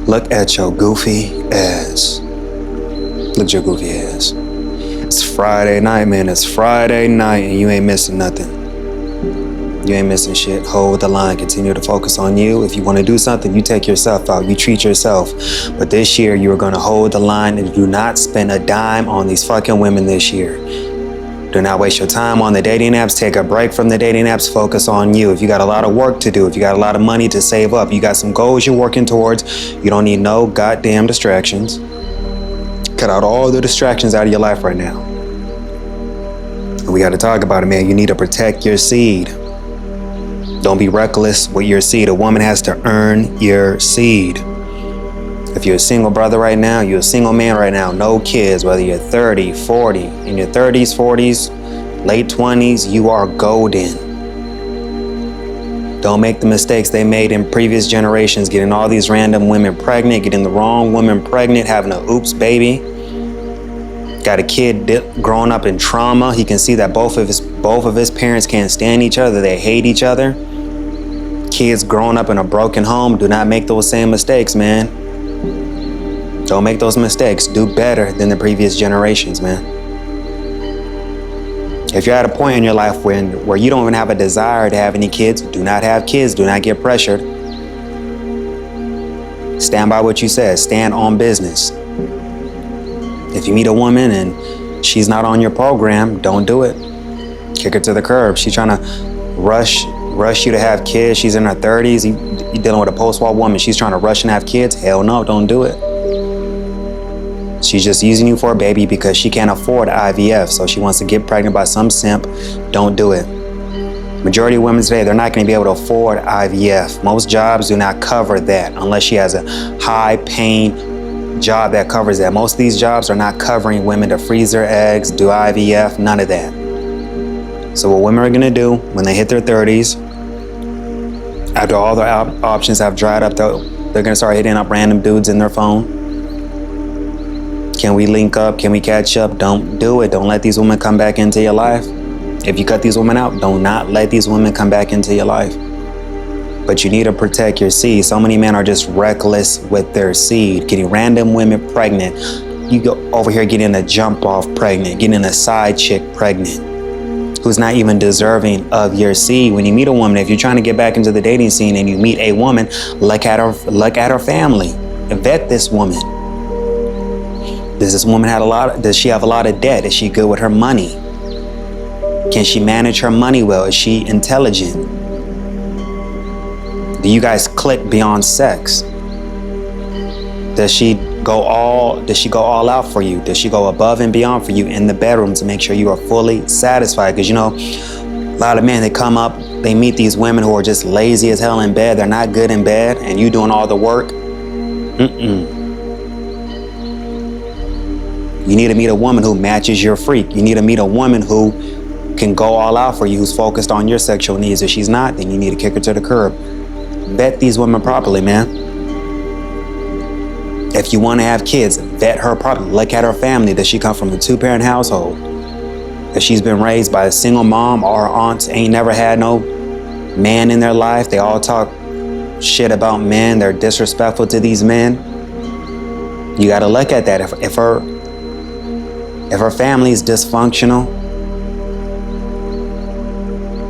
Look at your goofy ass. Look at your goofy ass. It's Friday night, man. It's Friday night and you ain't missing nothing. You ain't missing shit. Hold the line. Continue to focus on you. If you want to do something, you take yourself out. You treat yourself. But this year, you're going to hold the line and do not spend a dime on these fucking women this year. Do not waste your time on the dating apps. Take a break from the dating apps. Focus on you. If you got a lot of work to do, if you got a lot of money to save up, you got some goals you're working towards, you don't need no goddamn distractions. Cut out all the distractions out of your life right now. And we got to talk about it, man. You need to protect your seed. Don't be reckless with your seed. A woman has to earn your seed. If you're a single brother right now, you're a single man right now, no kids, whether you're 30, 40, in your 30s, 40s, late 20s, you are golden. Don't make the mistakes they made in previous generations, getting all these random women pregnant, getting the wrong woman pregnant, having a oops baby. Got a kid growing up in trauma. He can see that both of his parents can't stand each other. They hate each other. Kids growing up in a broken home. Do not make those same mistakes, man. Don't make those mistakes. Do better than the previous generations, man. If you're at a point in your life where you don't even have a desire to have any kids, do not have kids. Do not get pressured. Stand by what you said. Stand on business. If you meet a woman and she's not on your program, don't do it. Kick her to the curb. She's trying to rush you to have kids. She's in her 30s. You're dealing with a post-war woman. She's trying to rush and have kids. Hell no, don't do it. She's just using you for a baby because she can't afford IVF. So she wants to get pregnant by some simp. Don't do it. Majority of women today, they're not going to be able to afford IVF. Most jobs do not cover that unless she has a high-paying job that covers that. Most of these jobs are not covering women to freeze their eggs, do IVF, none of that. So what women are going to do when they hit their 30s, after all their options have dried up, they're going to start hitting up random dudes in their phone. Can we link up? Can we catch up? Don't do it. Don't let these women come back into your life. If you cut these women out, do not let these women come back into your life. But you need to protect your seed. So many men are just reckless with their seed, getting random women pregnant. You go over here getting a jump off pregnant, getting a side chick pregnant, who's not even deserving of your seed. When you meet a woman, if you're trying to get back into the dating scene and you meet a woman, look at her family. Vet this woman. Does this woman does she have a lot of debt? Is she good with her money? Can she manage her money well? Is she intelligent? Do you guys click beyond sex? Does she go all out for you? Does she go above and beyond for you in the bedroom to make sure you are fully satisfied? Because a lot of men, they come up, they meet these women who are just lazy as hell in bed. They're not good in bed, and you doing all the work. You need to meet a woman who matches your freak. You need to meet a woman who can go all out for you, who's focused on your sexual needs. If she's not, then you need to kick her to the curb. Vet these women properly, man. If you want to have kids, vet her properly. Look at her family. Does she come from a 2-parent household? If she's been raised by a single mom or aunts, ain't never had no man in their life. They all talk shit about men. They're disrespectful to these men. You got to look at that. If her family is dysfunctional,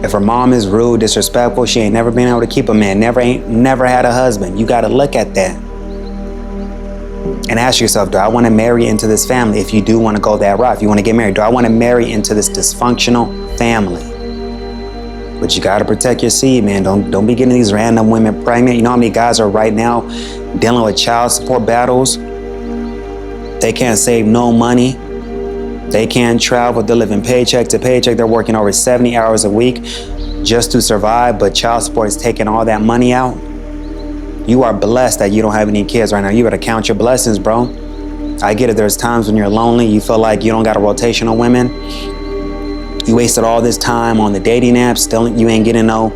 if her mom is rude, disrespectful, she ain't never been able to keep a man, never had a husband, you got to look at that and ask yourself, do I want to marry into this family? If you do want to go that route, if you want to get married, do I want to marry into this dysfunctional family? But you got to protect your seed, man. Don't be getting these random women pregnant. You know how many guys are right now dealing with child support battles? They can't save no money. They can't travel. They're living paycheck to paycheck. They're working over 70 hours a week just to survive, but child support is taking all that money out. You are blessed that you don't have any kids right now. You better count your blessings, bro. I get it. There's times when you're lonely. You feel like you don't got a rotation of women. You wasted all this time on the dating apps. Still, you ain't getting no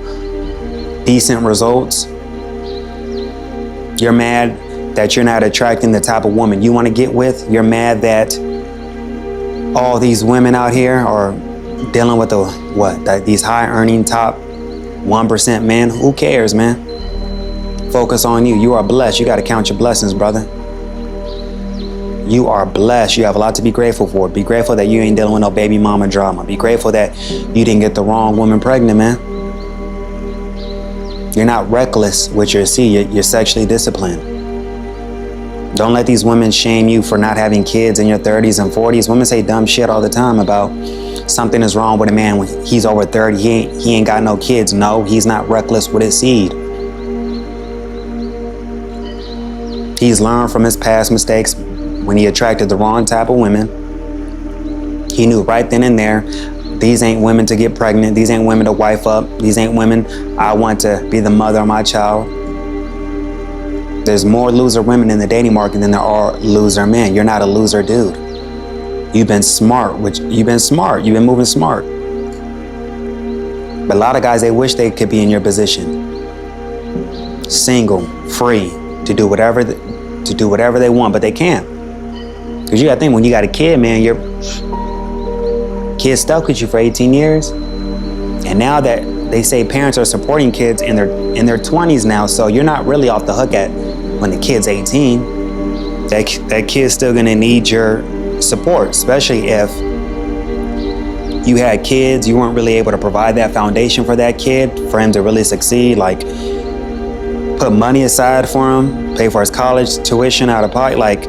decent results. You're mad that you're not attracting the type of woman you want to get with. You're mad that all these women out here are dealing with these high earning top 1% men. Who cares, man? Focus on you. You are blessed. You got to count your blessings, brother. You are blessed. You have a lot to be grateful for. Be grateful that you ain't dealing with no baby mama drama. Be grateful that you didn't get the wrong woman pregnant, man. You're not reckless with your seed. You're sexually disciplined. Don't let these women shame you for not having kids in your 30s and 40s. Women say dumb shit all the time about something is wrong with a man when he's over 30. He ain't got no kids. No, he's not reckless with his seed. He's learned from his past mistakes when he attracted the wrong type of women. He knew right then and there, these ain't women to get pregnant. These ain't women to wife up. These ain't women I want to be the mother of my child. There's more loser women in the dating market than there are loser men. You're not a loser dude. You've been smart. You've been moving smart. But a lot of guys, they wish they could be in your position. Single, free, to do whatever they want, but they can't. Because you got to think, when you got a kid, man, your kid stuck with you for 18 years. And now that they say parents are supporting kids in their 20s now, so you're not really off the hook when the kid's 18. That kid's still going to need your support, especially if you had kids, you weren't really able to provide that foundation for that kid, for him to really succeed, like put money aside for him, pay for his college tuition out of pocket. Like,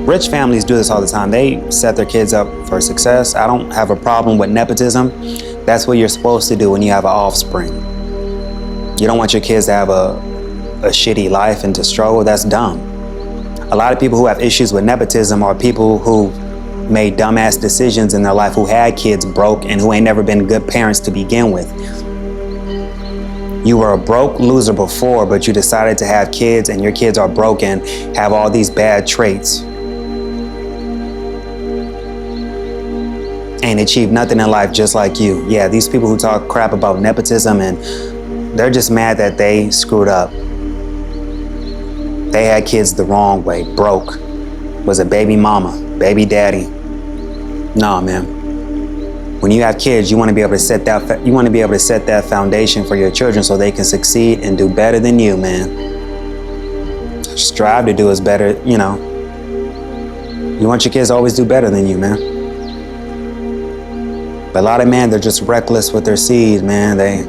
rich families do this all the time. They set their kids up for success. I don't have a problem with nepotism. That's what you're supposed to do when you have an offspring. You don't want your kids to have a shitty life and to struggle. That's dumb. A lot of people who have issues with nepotism are people who made dumbass decisions in their life, who had kids broke and who ain't never been good parents to begin with. You were a broke loser before, but you decided to have kids, and your kids are broken, have all these bad traits. Ain't achieved nothing in life just like you. Yeah, these people who talk crap about nepotism, and they're just mad that they screwed up. They had kids the wrong way, broke, was a baby mama, baby daddy. Nah, man. When you have kids, you want to be able to set that foundation for your children so they can succeed and do better than you, man. Strive to do as better, you know. You want your kids to always do better than you, man. But a lot of men, they're just reckless with their seed, man. They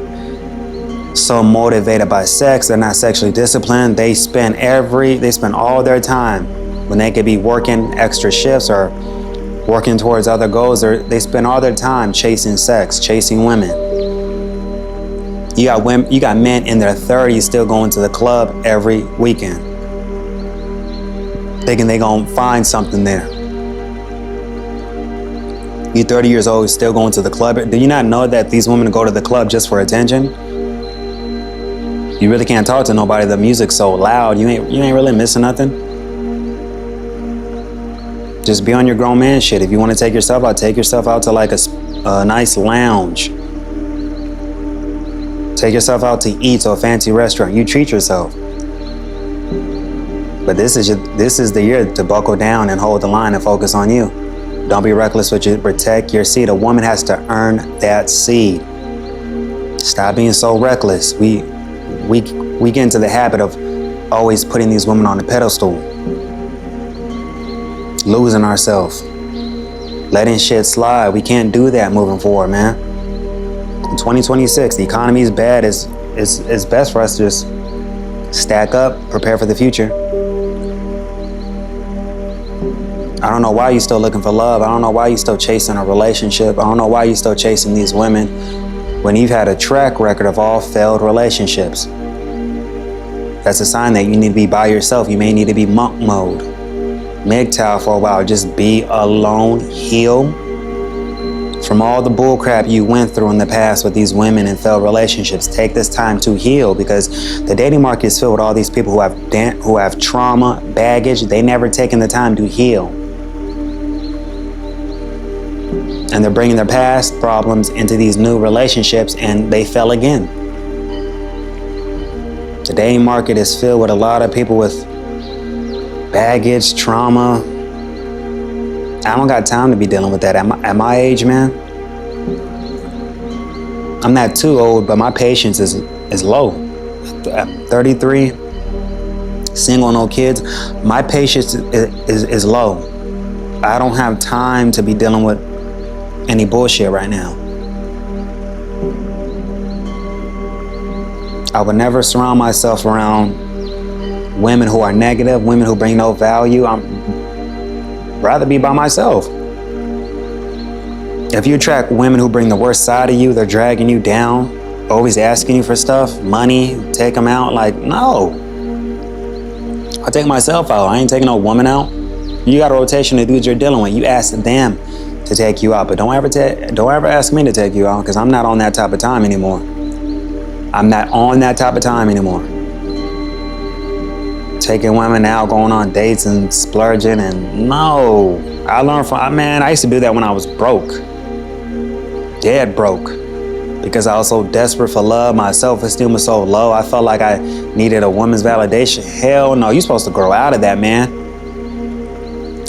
so motivated by sex, they're not sexually disciplined. They spend all their time when they could be working extra shifts or working towards other goals. They spend all their time chasing sex, chasing women. You got men in their 30s still going to the club every weekend, thinking they gonna find something there. You 30 years old, still going to the club. Do you not know that these women go to the club just for attention? You really can't talk to nobody. The music's so loud. You ain't really missing nothing. Just be on your grown man shit. If you want to take yourself out to like a nice lounge. Take yourself out to eat to a fancy restaurant. You treat yourself. But this is the year to buckle down and hold the line and focus on you. Don't be reckless with you. Protect your seed. A woman has to earn that seed. Stop being so reckless. We get into the habit of always putting these women on a pedestal. Losing ourselves. Letting shit slide. We can't do that moving forward, man. In 2026, the economy is bad. It's best for us to just stack up, prepare for the future. I don't know why you're still looking for love. I don't know why you're still chasing a relationship. I don't know why you're still chasing these women when you've had a track record of all failed relationships. That's a sign that you need to be by yourself. You may need to be monk mode. MGTOW for a while. Just be alone. Heal from all the bullcrap you went through in the past with these women and failed relationships. Take this time to heal, because the dating market is filled with all these people who have trauma, baggage. They never taken the time to heal. And they're bringing their past problems into these new relationships, and they fell again. The dating market is filled with a lot of people with baggage, trauma. I don't got time to be dealing with that at my age, man. I'm not too old, but my patience is low. I'm 33, single, no kids. My patience is low. I don't have time to be dealing with any bullshit right now. I would never surround myself around women who are negative, women who bring no value. I'd rather be by myself. If you attract women who bring the worst side of you, they're dragging you down, always asking you for stuff, money, take them out. Like, no. I take myself out. I ain't taking no woman out. You got a rotation of dudes you're dealing with. You ask them to take you out, but don't ever ask me to take you out, because I'm not on that type of time anymore. I'm not on that type of time anymore. Taking women out, going on dates and splurging, and no. I learned from, man, I used to do that when I was broke. Dead broke. Because I was so desperate for love. My self-esteem was so low. I felt like I needed a woman's validation. Hell no, you're supposed to grow out of that, man.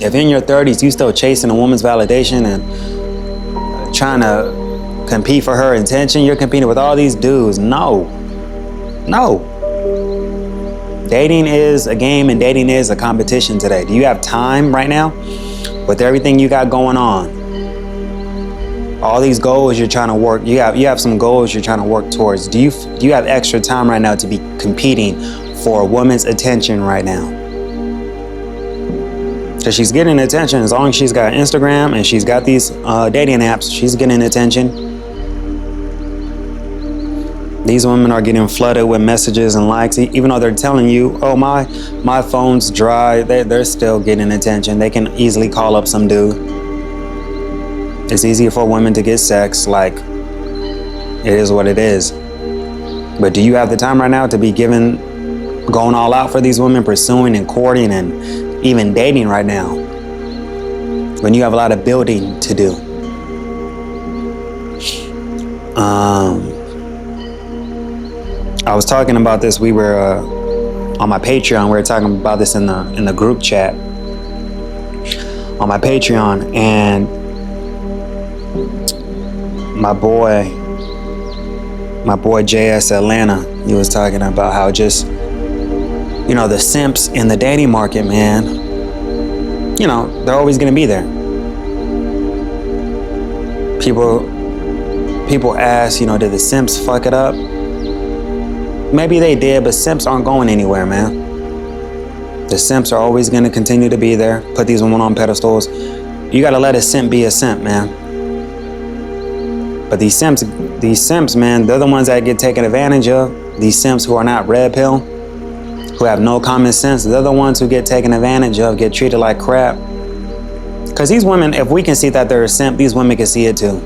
If in your 30s you still chasing a woman's validation and trying to compete for her attention, you're competing with all these dudes. No. Dating is a game and dating is a competition today. Do you have time right now with everything you got going on? All these goals you're trying to work, you have some goals you're trying to work towards. Do you have extra time right now to be competing for a woman's attention right now? Because she's getting attention. As long as she's got Instagram and she's got these dating apps, she's getting attention. These women are getting flooded with messages and likes, even though they're telling you, oh, my phone's dry, they're still getting attention. They can easily call up some dude. It's easier for women to get sex, like, it is what it is. But do you have the time right now to be going all out for these women, pursuing and courting and even dating right now, when you have a lot of building to do? I was talking about this. We were on my Patreon. We were talking about this in the group chat on my Patreon, and my boy JS Atlanta, he was talking about how just, the simps in the dating market, man, they're always going to be there. People ask, did the simps fuck it up? Maybe they did, but simps aren't going anywhere, man. The simps are always going to continue to be there. Put these women on pedestals. You got to let a simp be a simp, man. But these simps, man, they're the ones that get taken advantage of. These simps who are not red pill, who have no common sense, they're the ones who get taken advantage of, get treated like crap. Because these women, if we can see that they're a simp, these women can see it too.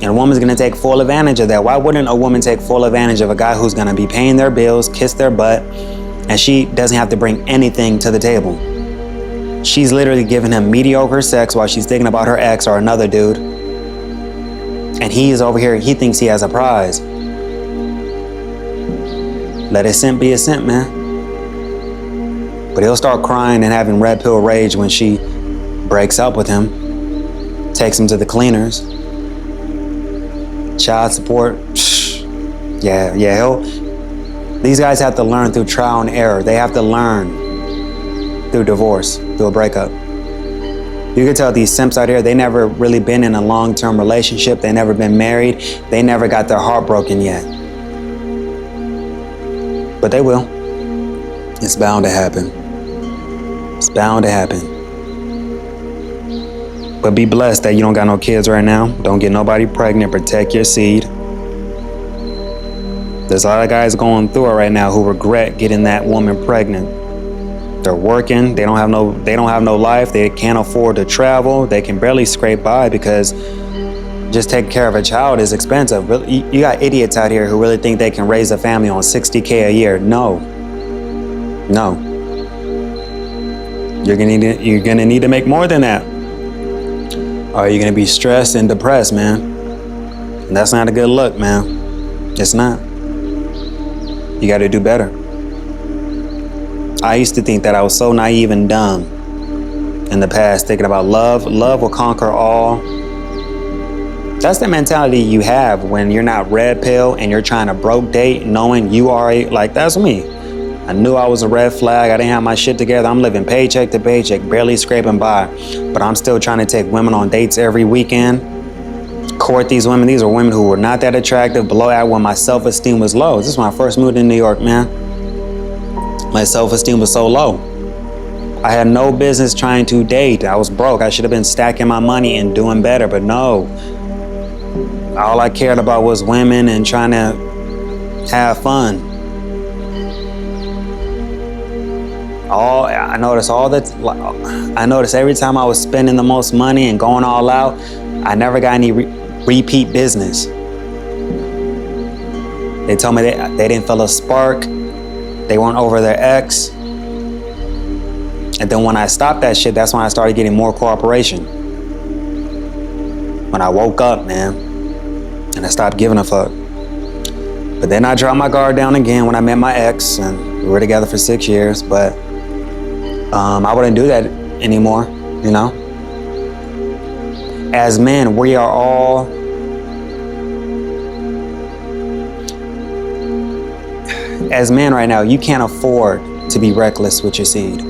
And a woman's gonna take full advantage of that. Why wouldn't a woman take full advantage of a guy who's gonna be paying their bills, kiss their butt, and she doesn't have to bring anything to the table? She's literally giving him mediocre sex while she's thinking about her ex or another dude. And he is over here, he thinks he has a prize. Let a simp be a simp, man. But he'll start crying and having red pill rage when she breaks up with him, takes him to the cleaners. Child support, yeah. These guys have to learn through trial and error. They have to learn through divorce, through a breakup. You can tell these simps out here, they never really been in a long-term relationship. They never been married. They never got their heart broken yet. But they will. It's bound to happen. It's bound to happen. But be blessed that you don't got no kids right now. Don't get nobody pregnant. Protect your seed. There's a lot of guys going through it right now who regret getting that woman pregnant. They're working. They don't have no life. They can't afford to travel. They can barely scrape by because just taking care of a child is expensive. You got idiots out here who really think they can raise a family on $60K a year. No. You're gonna need to make more than that. Or you're gonna be stressed and depressed, man. And that's not a good look, man. It's not. You gotta do better. I used to think that I was so naive and dumb in the past, thinking about love. Love will conquer all. That's the mentality you have when you're not red pill and you're trying to broke date, knowing you are like, that's me. I knew I was a red flag. I didn't have my shit together. I'm living paycheck to paycheck, barely scraping by. But I'm still trying to take women on dates every weekend, court these women. These are women who were not that attractive, below that when my self-esteem was low. This is when I first moved in New York, man. My self-esteem was so low. I had no business trying to date. I was broke. I should have been stacking my money and doing better, but no. All I cared about was women and trying to have fun. I noticed every time I was spending the most money and going all out, I never got any repeat business. They told me they didn't feel a spark. They weren't over their ex. And then when I stopped that shit, that's when I started getting more cooperation. When I woke up, man, and I stopped giving a fuck. But then I dropped my guard down again when I met my ex, and we were together for 6 years, but I wouldn't do that anymore, you know? As men, we are all as men right now, you can't afford to be reckless with your seed.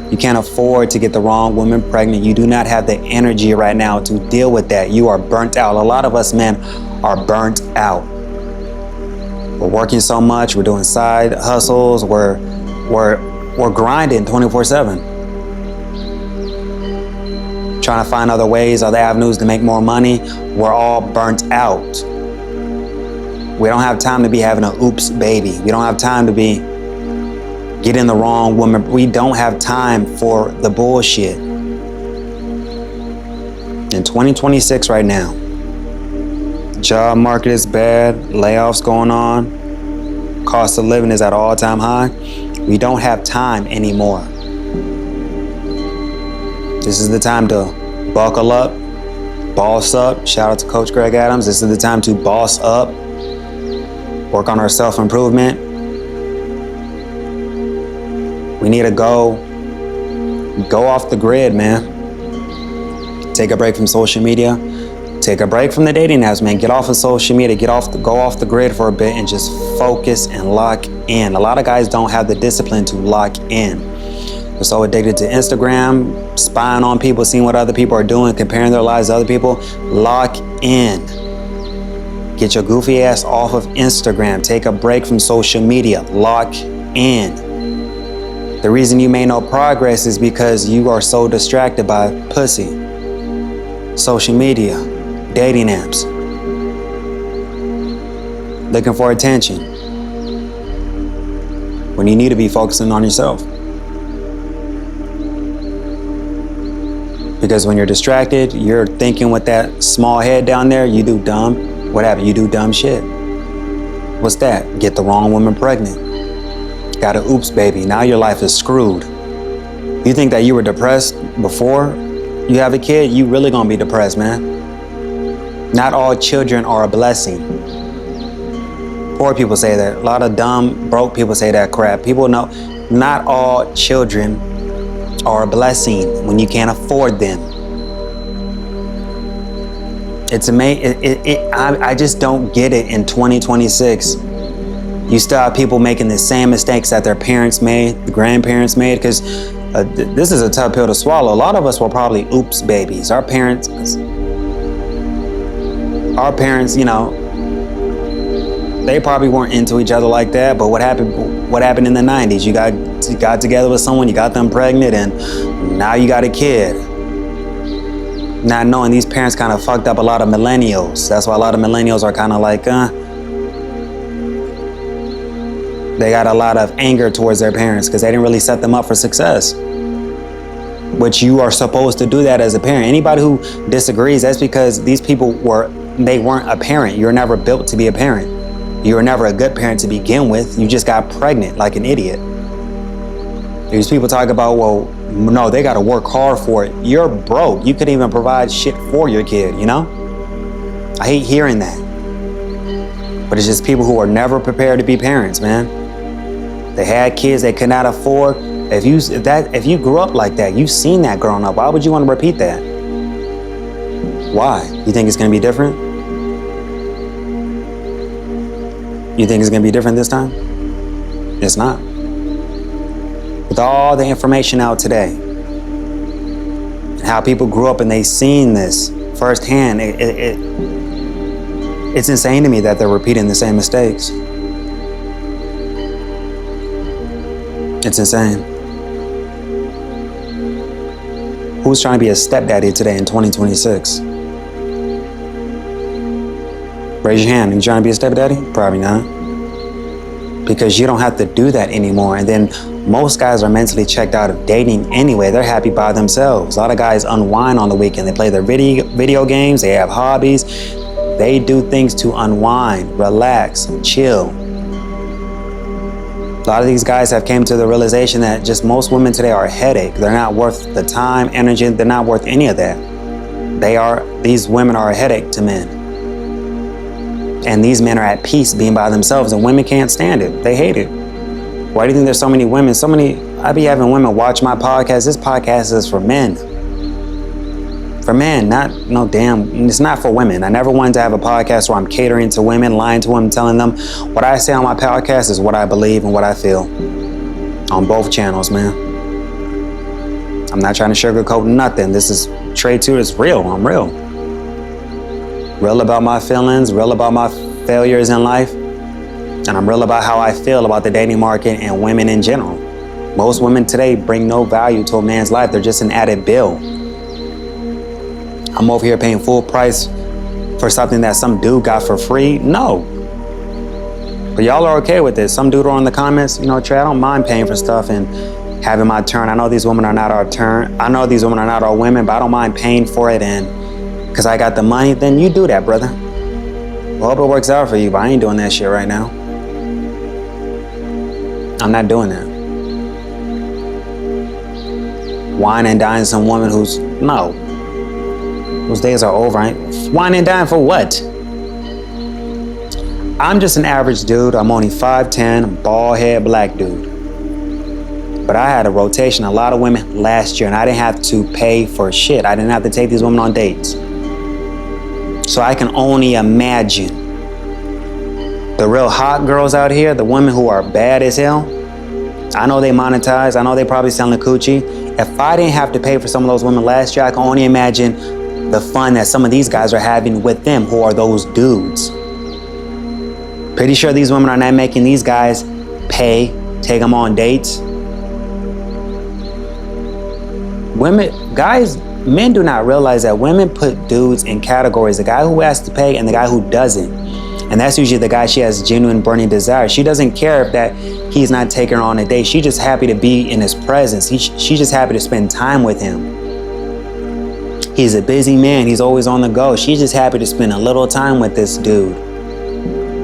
You can't afford to get the wrong woman pregnant. You do not have the energy right now to deal with that. You are burnt out. A lot of us men are burnt out. We're working so much. We're doing side hustles. We're grinding 24/7. Trying to find other ways, other avenues to make more money. We're all burnt out. We don't have time to be having an oops baby. We don't have time to be getting the wrong woman. We don't have time for the bullshit. In 2026 right now, job market is bad, layoffs going on, cost of living is at an all-time high. We don't have time anymore. This is the time to buckle up, boss up. Shout out to Coach Greg Adams. This is the time to boss up, work on our self-improvement. We need to go off the grid, man. Take a break from social media. Take a break from the dating apps, man. Get off of social media. Go off the grid for a bit and just focus and lock in. A lot of guys don't have the discipline to lock in. They're so addicted to Instagram, spying on people, seeing what other people are doing, comparing their lives to other people. Lock in. Get your goofy ass off of Instagram. Take a break from social media. Lock in. The reason you made no progress is because you are so distracted by pussy, social media, dating apps, looking for attention, when you need to be focusing on yourself. Because when you're distracted, you're thinking with that small head down there, you do dumb. What happened? You do dumb shit. What's that? Get the wrong woman pregnant. Got an oops baby. Now your life is screwed. You think that you were depressed before you have a kid? You really gonna be depressed, man. Not all children are a blessing. Poor people say that. A lot of dumb, broke people say that crap. People know not all children are a blessing when you can't afford them. It's amazing. I just don't get it in 2026. You still have people making the same mistakes that their parents made, the grandparents made, because this is a tough pill to swallow. A lot of us were probably oops babies. Our parents, you know, they probably weren't into each other like that. But what happened in the 90s? You got together with someone, you got them pregnant, and now you got a kid. Not knowing these parents kind of fucked up a lot of millennials. That's why a lot of millennials are kind of like, They got a lot of anger towards their parents because they didn't really set them up for success. Which you are supposed to do that as a parent. Anybody who disagrees, that's because these people weren't a parent. You're never built to be a parent. You were never a good parent to begin with. You just got pregnant like an idiot. These people talk about, well, no, they got to work hard for it. You're broke. You couldn't even provide shit for your kid, you know? I hate hearing that. But it's just people who are never prepared to be parents, man. They had kids they could not afford. If you grew up like that, you've seen that growing up. Why would you want to repeat that? Why? You think it's going to be different? You think it's going to be different this time? It's not. With all the information out today, and how people grew up and they seen this firsthand, it's insane to me that they're repeating the same mistakes. It's insane. Who's trying to be a stepdaddy today in 2026? Raise your hand. You trying to be a stepdaddy? Probably not. Because you don't have to do that anymore. And then most guys are mentally checked out of dating anyway. They're happy by themselves. A lot of guys unwind on the weekend. They play their video games. They have hobbies. They do things to unwind, relax, chill. A lot of these guys have came to the realization that just most women today are a headache. They're not worth the time, energy. They're not worth any of that. These women are a headache to men. And these men are at peace being by themselves, and women can't stand it. They hate it. Why do you think there's so many women? I be having women watch my podcast. This podcast is for men. For men, it's not for women. I never wanted to have a podcast where I'm catering to women, lying to them, telling them what I say on my podcast is what I believe and what I feel. On both channels, man. I'm not trying to sugarcoat nothing. This is Trade 2 is real. I'm real. Real about my feelings, real about my failures in life, and I'm real about how I feel about the dating market and women in general. Most women today bring no value to a man's life. They're just an added bill. I'm over here paying full price for something that some dude got for free? No. But y'all are okay with this. Some dude on the comments, Trey, I don't mind paying for stuff and having my turn. I know these women are not our turn. I know these women are not our women, but I don't mind paying for it and because I got the money, then you do that, brother. Well, hope it works out for you, but I ain't doing that shit right now. I'm not doing that. Wine and dine some woman whose days are over. Wine and dine for what? I'm just an average dude. I'm only 5'10", bald head, black dude. But I had a rotation, a lot of women last year, and I didn't have to pay for shit. I didn't have to take these women on dates. So I can only imagine the real hot girls out here, the women who are bad as hell. I know they monetize. I know they probably selling coochie. If I didn't have to pay for some of those women last year, I can only imagine the fun that some of these guys are having with them who are those dudes. Pretty sure these women are not making these guys pay, take them on dates. Men do not realize that women put dudes in categories, the guy who has to pay and the guy who doesn't. And that's usually the guy she has genuine burning desire. She doesn't care if that he's not taking her on a date. She's just happy to be in his presence. She's just happy to spend time with him. He's a busy man. He's always on the go. She's just happy to spend a little time with this dude.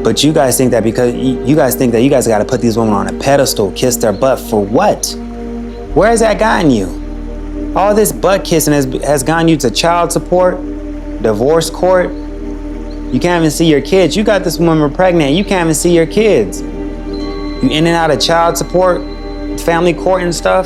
But you guys think that because you guys got to put these women on a pedestal, kiss their butt for what? Where has that gotten you? All this butt kissing has gotten you to child support, divorce court. You can't even see your kids. You got this woman pregnant. You can't even see your kids. You in and out of child support, family court and stuff.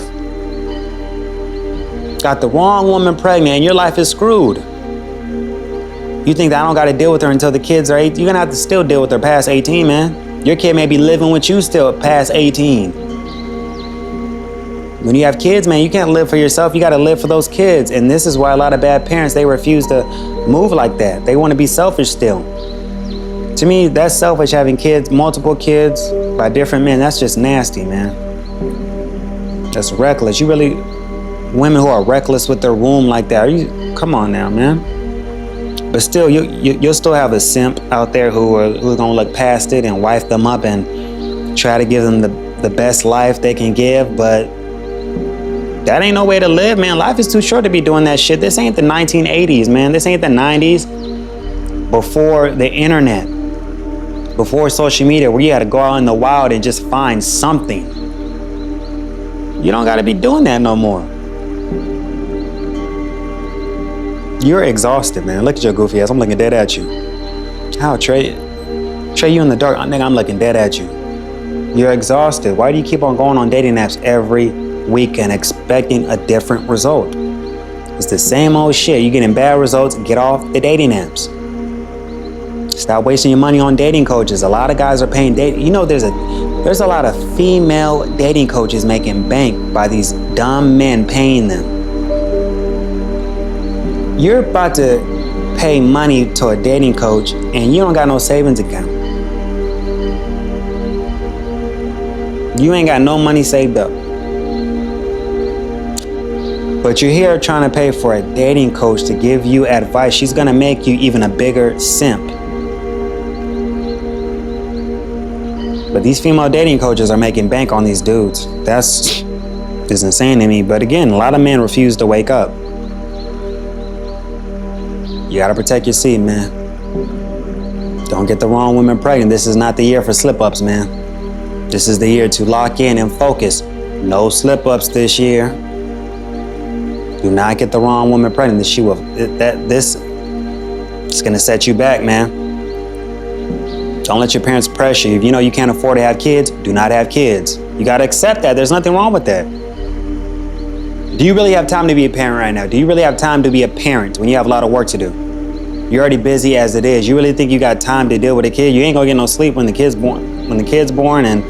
Got the wrong woman pregnant and your life is screwed. You think that I don't got to deal with her until the kids are 18? You're going to have to still deal with her past 18, man. Your kid may be living with you still past 18. When you have kids, man, you can't live for yourself. You got to live for those kids. And this is why a lot of bad parents, they refuse to move like that. They want to be selfish still. To me, that's selfish, having kids, multiple kids by different men. That's just nasty, man. That's reckless. Women who are reckless with their womb like that, come on now, man. But still, you'll still have a simp out there who's going to look past it and wife them up and try to give them the best life they can give, but that ain't no way to live, man. Life is too short to be doing that shit. This ain't the 1980s, man. This ain't the 90s. Before the internet, before social media, where you had to go out in the wild and just find something. You don't got to be doing that no more. You're exhausted, man. Look at your goofy ass. I'm looking dead at you. How, Trey? Trey, you in the dark. Nigga, I'm looking dead at you. You're exhausted. Why do you keep on going on dating apps every week and expecting a different result? It's the same old shit. You're getting bad results. Get off the dating apps. Stop wasting your money on dating coaches. A lot of guys are paying dating. You know, there's a lot of female dating coaches making bank by these dumb men paying them. You're about to pay money to a dating coach and you don't got no savings account. You ain't got no money saved up. But you're here trying to pay for a dating coach to give you advice. She's gonna make you even a bigger simp. But these female dating coaches are making bank on these dudes. That's just insane to me. But again, a lot of men refuse to wake up. You gotta protect your seed, man. Don't get the wrong woman pregnant. This is not the year for slip-ups, man. This is the year to lock in and focus. No slip-ups this year. Do not get the wrong woman pregnant. This is gonna set you back, man. Don't let your parents pressure you. If you know you can't afford to have kids, do not have kids. You gotta accept that. There's nothing wrong with that. Do you really have time to be a parent right now? Do you really have time to be a parent when you have a lot of work to do? You're already busy as it is. You really think you got time to deal with a kid? You ain't gonna get no sleep when the kid's born. When the kid's born, and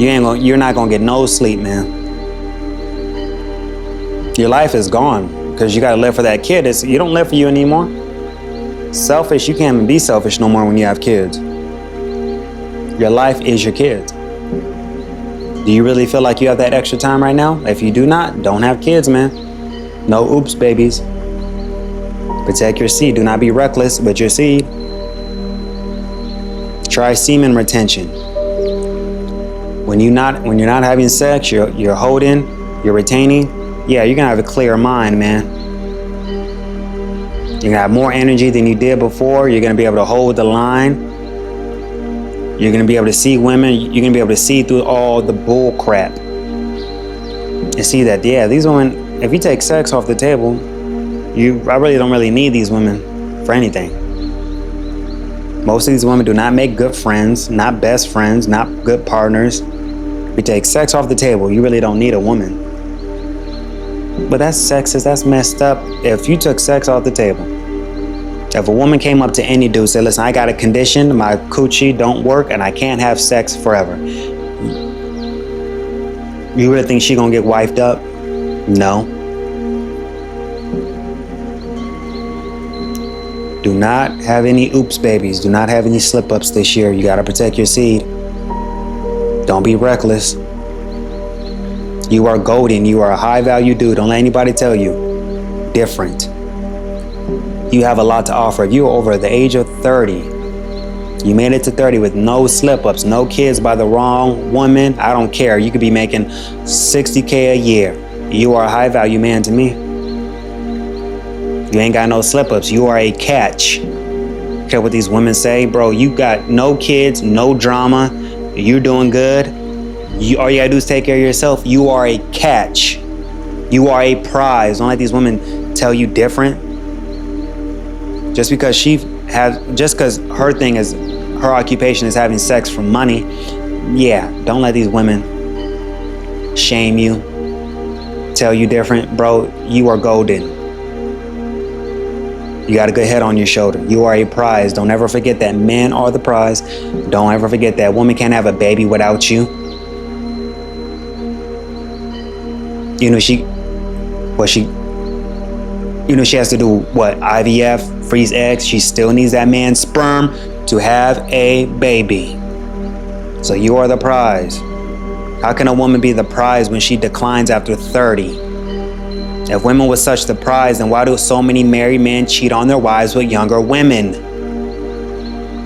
you're not gonna get no sleep, man. Your life is gone because you gotta live for that kid. You don't live for you anymore. Selfish, you can't even be selfish no more when you have kids. Your life is your kids. Do you really feel like you have that extra time right now? If you do not, don't have kids, man. No oops, babies. Protect your seed. Do not be reckless with your seed. Try semen retention. When you're not having sex, you're holding, you're retaining. Yeah, you're gonna have a clear mind, man. You're gonna have more energy than you did before. You're gonna be able to hold the line. You're gonna be able to see women. You're gonna be able to see through all the bull crap and see that, yeah, these women, if you take sex off the table, I really don't need these women for anything. Most of these women do not make good friends, not best friends, not good partners. If you take sex off the table, you really don't need a woman. But that's sexist, that's messed up. If you took sex off the table, if a woman came up to any dude, said, listen, I got a condition, my coochie don't work, and I can't have sex forever. You really think she gonna get wifed up? No. Do not have any oops babies. Do not have any slip-ups this year. You gotta protect your seed. Don't be reckless. You are golden. You are a high-value dude. Don't let anybody tell you different. You have a lot to offer. If you're over the age of 30, you made it to 30 with no slip-ups, no kids by the wrong woman, I don't care. You could be making $60K a year. You are a high-value man to me. You ain't got no slip-ups. You are a catch. Care what these women say? Bro, you got no kids, no drama. You're doing good. All you gotta do is take care of yourself. You are a catch. You are a prize. Don't let these women tell you different. Just because her thing is, her occupation is having sex for money. Yeah, don't let these women shame you, tell you different. Bro, you are golden. You got a good head on your shoulder. You are a prize. Don't ever forget that men are the prize. Don't ever forget that woman can't have a baby without you. You know she has to do what? IVF, freeze eggs. She still needs that man's sperm to have a baby. So you are the prize. How can a woman be the prize when she declines after 30? If women were such the prize, then why do so many married men cheat on their wives with younger women?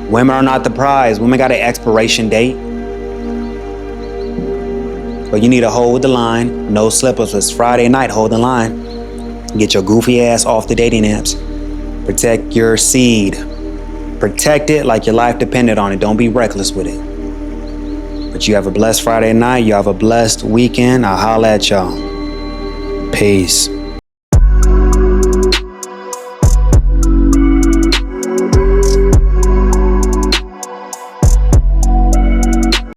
Women are not the prize. Women got an expiration date. But you need to hold the line. No slip-ups. It's Friday night. Hold the line. Get your goofy ass off the dating apps. Protect your seed. Protect it like your life depended on it. Don't be reckless with it. But you have a blessed Friday night. You have a blessed weekend. I'll holla at y'all. Peace.